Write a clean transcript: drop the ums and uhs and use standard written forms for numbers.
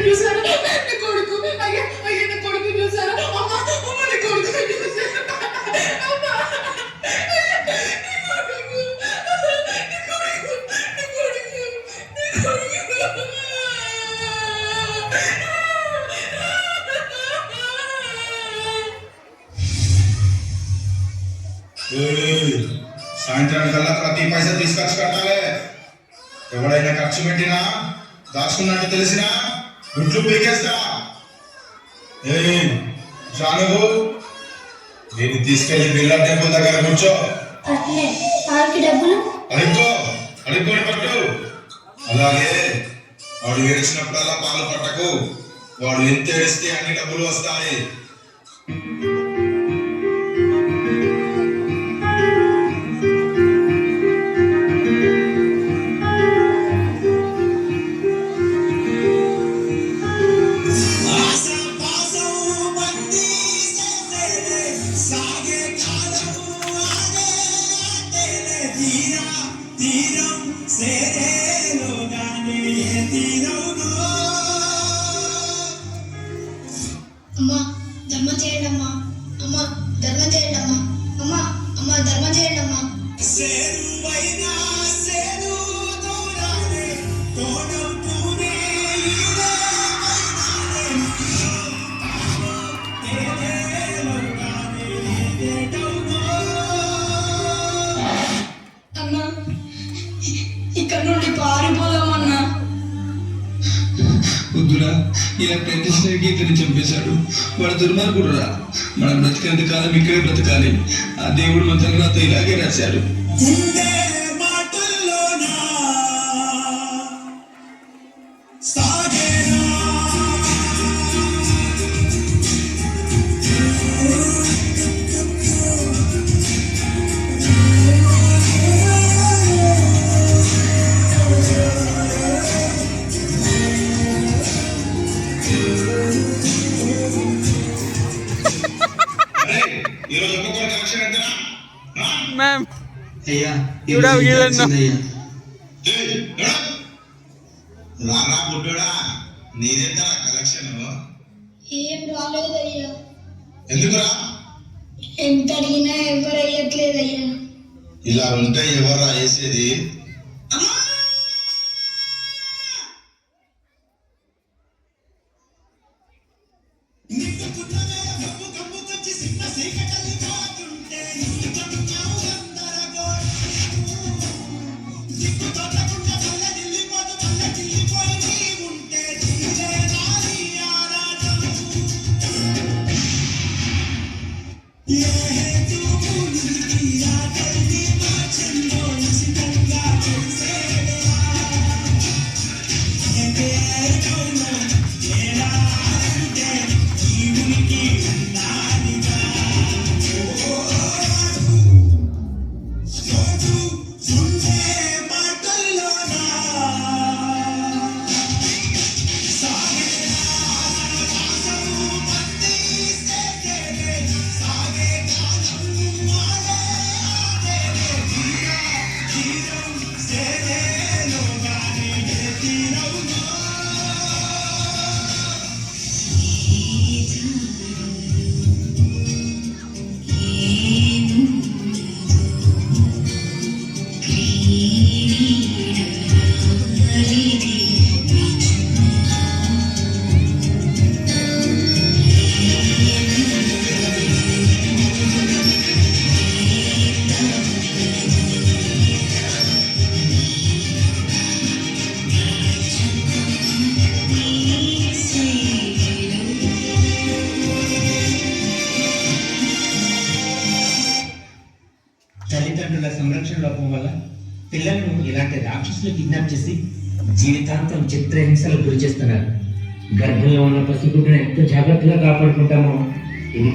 చూసారా నీ కొడుకు అయ్యా అయ్యా నీ కొడుకు చూసారా అమ్మ అమ్మ నీ కొడుకు చూసారా అమ్మ సాయంత్రం కల్లా ప్రతి పైసా తీసుకొచ్చి కట్టాలి. ఎవడైనా ఖర్చు పెట్టినా దాచుకున్నట్టు తెలిసినా గుడ్లు పీకేస్తా. చాలు, నేను తీసుకెళ్లి బిర్లా టెంపుల్ దగ్గర కూర్చో. అడుక్కోని పట్టు. అలాగే వాడు ఏడ్చినప్పుడల్లా పాలు పట్టకు. వాడు ఎంత ఏడిస్తే అన్ని డబ్బులు వస్తాయి. అమ్మా ధర్మం చేయండి అమ్మా. అమ్మా ధర్మం చేయండి అమ్మా. అమ్మా అమ్మా ధర్మం చేయండి అమ్మా. అన్నా ఇక్కడ నుండి పారిపోదామన్నా. వద్దురా, ఇలా ప్రతిష్టకి ఇతను చంపేశాడు. వాడు దుర్మార్గుడు రా. మనం బ్రతికేంత కాలం ఇక్కడే బ్రతకాలి. ఆ దేవుడు మన నాతో ఇలాగే రాశాడు. అయ్యా రారా బుడ్డోడా, నీదెంత కలెక్షన్? ఏం రాలేదయ్యా. ఎందుకురా? ఎంత అడిగినా ఎవరు అయ్యట్లేదయ్యా. ఇలా ఉంటే ఎవర్రా వేసేది? తల్లిదండ్రుల సంరక్షణ లోపం వల్ల పిల్లలను ఇలాంటి రాక్షసులు కిడ్నాప్ చేసి జీవితాంతం చిత్రహింసలకు గురి చేస్తున్నారు. గర్భంలో ఉన్న పసిగుడ్డును ఎంత జాగ్రత్తగా కాపాడుకుంటామో ఇది